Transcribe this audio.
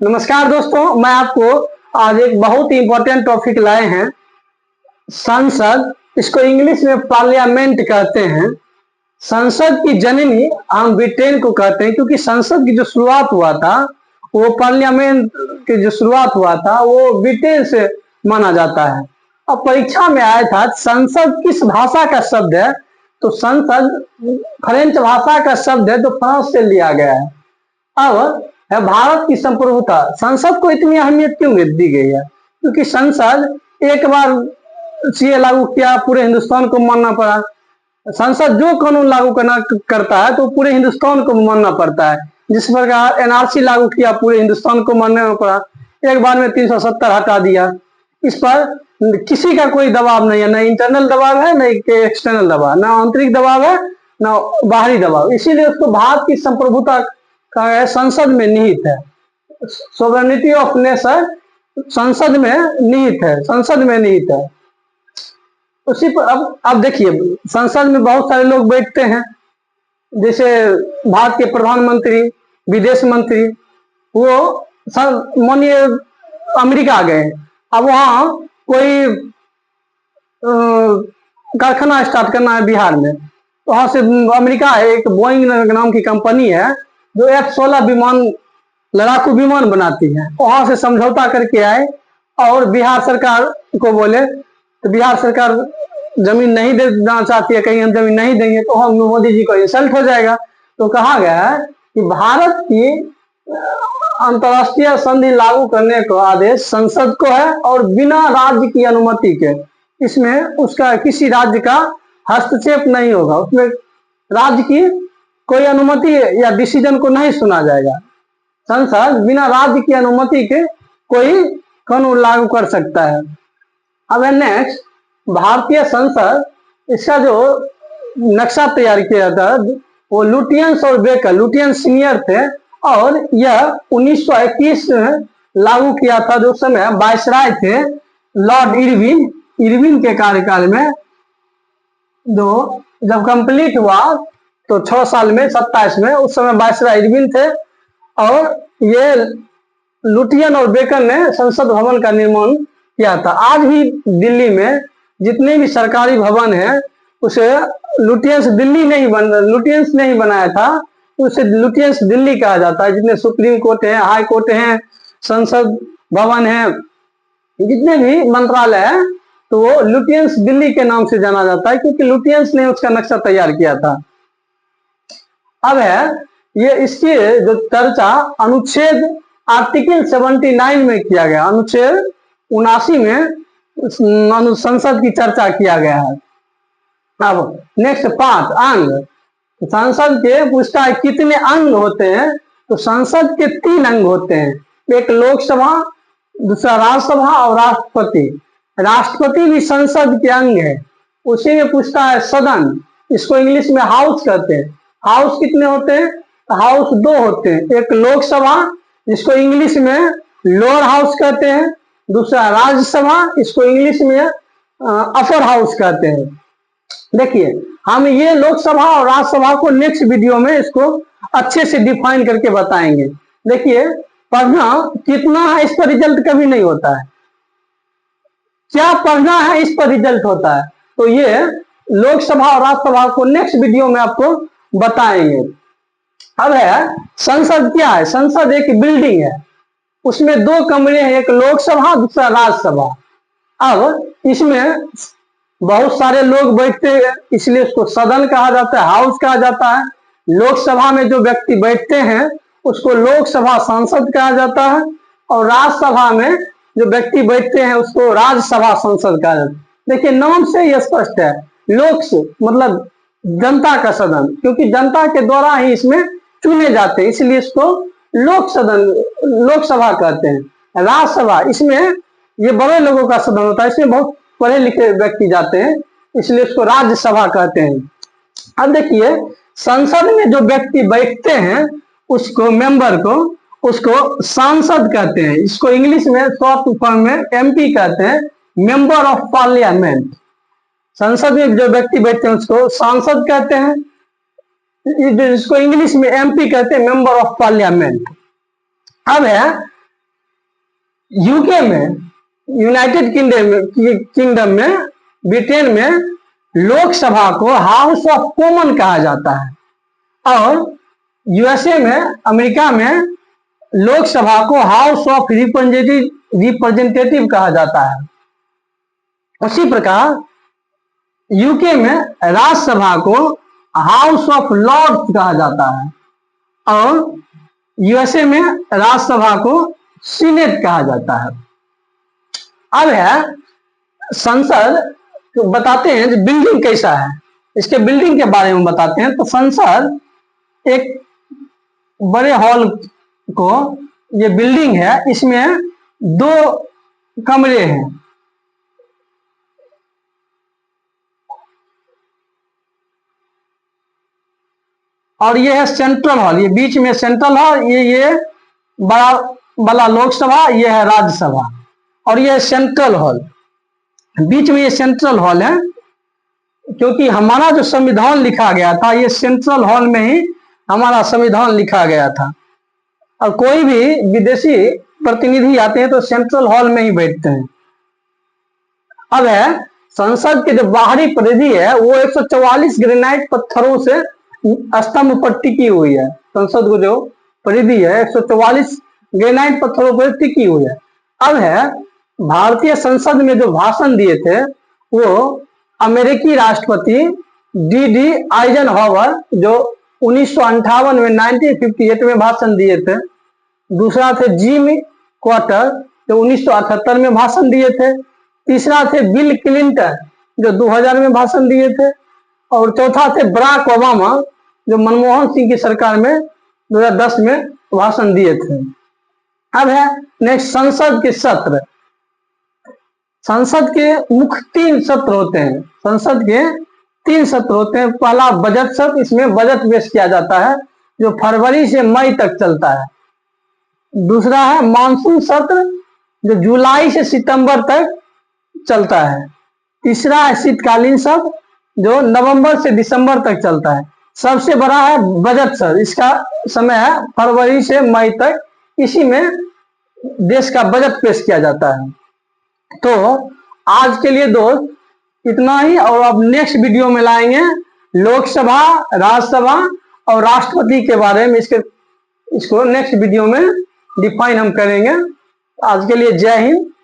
नमस्कार दोस्तों, मैं आपको आज एक बहुत ही इंपॉर्टेंट टॉपिक लाए हैं। संसद, इसको इंग्लिश में पार्लियामेंट कहते हैं। संसद की जननी हम ब्रिटेन को कहते हैं, क्योंकि संसद की जो शुरुआत हुआ था, वो पार्लियामेंट की जो शुरुआत हुआ था वो ब्रिटेन से माना जाता है। अब परीक्षा में आया था संसद किस भाषा का शब्द है, तो संसद फ्रेंच भाषा का शब्द है, तो फ्रांस से लिया गया है। अब है भारत की संप्रभुता। संसद को इतनी अहमियत क्यों दी गई है? क्योंकि संसद एक बार सीए लागू किया, पूरे हिंदुस्तान को मानना पड़ा। संसद जो कानून लागू करता है तो पूरे हिंदुस्तान को मानना पड़ता है। जिस प्रकार एनआरसी लागू किया, पूरे हिंदुस्तान को मानना पड़ा। एक बार में 370 हटा दिया। इस पर किसी का कोई दबाव नहीं है, न इंटरनल दबाव है, न एक्सटर्नल दबाव, न आंतरिक दबाव है, न बाहरी दबाव। इसीलिए उसको भारत की संप्रभुता का संसद में निहित है। सोवरेनिटी ऑफ नेशन संसद में निहित है, संसद में निहित है। उसी पर अब देखिए, संसद में बहुत सारे लोग बैठते हैं, जैसे भारत के प्रधानमंत्री, विदेश मंत्री। वो मानिए अमेरिका गए, अब वहां कोई कारखाना स्टार्ट करना है बिहार में, तो वहां से अमेरिका है, एक बोइंग नाम की कंपनी है जो F-16 विमान, लड़ाकू विमान बनाती है। वहां से समझौता करके आए और बिहार सरकार को बोले, तो बिहार सरकार जमीन नहीं देना चाहती है, कहीं हम जमीन नहीं देंगे तो हम मोदी जी को इंसल्ट हो जाएगा। तो कहा गया है कि भारत की अंतरराष्ट्रीय संधि लागू करने का आदेश संसद को है, और बिना राज्य की अनुमति के इसमें उसका किसी राज्य का हस्तक्षेप नहीं होगा। उसमें राज्य की कोई अनुमति या डिसीजन को नहीं सुना जाएगा। संसद बिना राज्य की अनुमति के कोई कानून लागू कर सकता है। अब नेक्स्ट, भारतीय संसद, इसका जो नक्शा तैयार किया था वो लुटियंस और बेकर, लुटियंस सीनियर थे, और यह 1921 में लागू किया था। जो समय वायसराय थे लॉर्ड इरविन के कार्यकाल में, जो जब कंप्लीट हुआ तो 6 साल में 27 में, उस समय वायसराय इरविन थे, और ये लुटियन और बेकर ने संसद भवन का निर्माण किया था। आज भी दिल्ली में जितने भी सरकारी भवन है उसे लुटियंस नहीं बनाया था, उसे लुटियंस दिल्ली कहा जाता है। जितने सुप्रीम कोर्ट है, हाई कोर्ट है, संसद भवन है, जितने भी मंत्रालय है, तो वो लुटियंस दिल्ली के नाम से जाना जाता है, क्योंकि लुटियंस ने उसका नक्शा तैयार किया था। अब है ये, इसकी जो चर्चा अनुच्छेद आर्टिकल 79 में किया गया, अनुच्छेद 79 में संसद की चर्चा किया गया है। अब नेक्स्ट 5 अंग, संसद के पूछता है कितने अंग होते हैं, तो संसद के 3 अंग होते हैं, एक लोकसभा, दूसरा राज्यसभा और राष्ट्रपति। राष्ट्रपति भी संसद के अंग है। उसी में पूछता है सदन, इसको इंग्लिश में हाउस कहते हैं। हाउस कितने होते हैं, तो हाउस 2 होते हैं, एक लोकसभा जिसको इंग्लिश में लोअर हाउस कहते हैं, दूसरा राज्यसभा, इसको इंग्लिश में अपर हाउस कहते हैं। देखिए, हम ये लोकसभा और राज्यसभा को नेक्स्ट वीडियो में इसको अच्छे से डिफाइन करके बताएंगे। देखिए, पढ़ना कितना है इस पर रिजल्ट कभी नहीं होता है, क्या पढ़ना है इस पर रिजल्ट होता है। तो ये लोकसभा और राज्यसभा को नेक्स्ट वीडियो में आपको बताएंगे। अब है संसद क्या है। संसद एक बिल्डिंग है, उसमें 2 कमरे हैं, एक लोकसभा, दूसरा राज्यसभा। अब इसमें बहुत सारे लोग बैठते हैं, इसलिए उसको सदन कहा जाता है, हाउस कहा जाता है। लोकसभा में जो व्यक्ति बैठते हैं उसको लोकसभा सांसद कहा जाता है, और राज्यसभा में जो व्यक्ति बैठते हैं उसको राज्यसभा सांसद कहा जाता है। देखिए, नाम से ही स्पष्ट है, मतलब जनता का सदन, क्योंकि जनता के द्वारा ही इसमें चुने जाते हैं, इसलिए इसको लोकसभा कहते हैं। राज्यसभा, इसमें ये बड़े लोगों का सदन होता है, इसमें बहुत पढ़े लिखे व्यक्ति जाते हैं, इसलिए इसको राज्यसभा कहते हैं। अब देखिए, संसद में जो व्यक्ति बैठते हैं उसको, मेंबर को, उसको सांसद कहते हैं। इसको इंग्लिश में शॉर्ट फॉर्म में MP कहते हैं, मेंबर ऑफ पार्लियामेंट। संसद में जो व्यक्ति बैठते हैं उसको सांसद कहते हैं, इसको इंग्लिश में MP कहते हैं, मेंबर ऑफ पार्लियामेंट। अब है यूके में, यूनाइटेड किंगडम में, ब्रिटेन में लोकसभा को हाउस ऑफ कॉमन कहा जाता है और यूएसए में, अमेरिका में लोकसभा को हाउस ऑफ रिप्रेजेंटेटिव कहा जाता है। उसी प्रकार यूके में राज्यसभा को हाउस ऑफ लॉर्ड्स कहा जाता है और यूएसए में राज्यसभा को सीनेट कहा जाता है। अब है संसद, तो बताते हैं कि बिल्डिंग कैसा है, इसके बिल्डिंग के बारे में बताते हैं। तो संसद एक बड़े हॉल को, ये बिल्डिंग है, इसमें 2 कमरे हैं और ये है सेंट्रल हॉल, ये बीच में सेंट्रल हॉल, ये बड़ा वाला लोकसभा, ये है राज्यसभा और ये सेंट्रल हॉल, बीच में ये सेंट्रल हॉल है, क्योंकि हमारा जो संविधान लिखा गया था ये सेंट्रल हॉल में ही हमारा संविधान लिखा गया था। और कोई भी विदेशी प्रतिनिधि आते हैं तो सेंट्रल हॉल में ही बैठते हैं। अब है संसद की जो बाहरी परिधि है वो 144 ग्रेनाइट पत्थरों से स्तंभ पर टिकी हुई है। संसद को जो परिधि है 144 ग्रेनाइट पत्थरों पर टिकी हुई है। अब है भारतीय संसद में जो भाषण दिए थे वो अमेरिकी राष्ट्रपति डी आइजनहावर, जो 1958 में 1958 में भाषण दिए थे। दूसरा थे जिमी कार्टर, जो 1978 में भाषण दिए थे। तीसरा थे बिल क्लिंटन, जो 2000 में भाषण दिए थे। और चौथा थे बराक ओबामा, जो मनमोहन सिंह की सरकार में 2010 में भाषण दिए थे। अब है नेक्स्ट संसद के सत्र। संसद के मुख्य 3 सत्र होते हैं। संसद के 3 सत्र होते हैं। पहला बजट सत्र, इसमें बजट पेश किया जाता है जो फरवरी से मई तक चलता है। दूसरा है मानसून सत्र, जो जुलाई से सितंबर तक चलता है। तीसरा है शीतकालीन सत्र, जो नवंबर से दिसंबर तक चलता है। सबसे बड़ा है बजट सत्र, इसका समय है फरवरी से मई तक। इसी में देश का बजट पेश किया जाता है। तो आज के लिए दोस्त इतना ही, और अब नेक्स्ट वीडियो में लाएंगे लोकसभा, राज्यसभा और राष्ट्रपति के बारे में। इसको नेक्स्ट वीडियो में डिफाइन हम करेंगे। आज के लिए जय हिंद।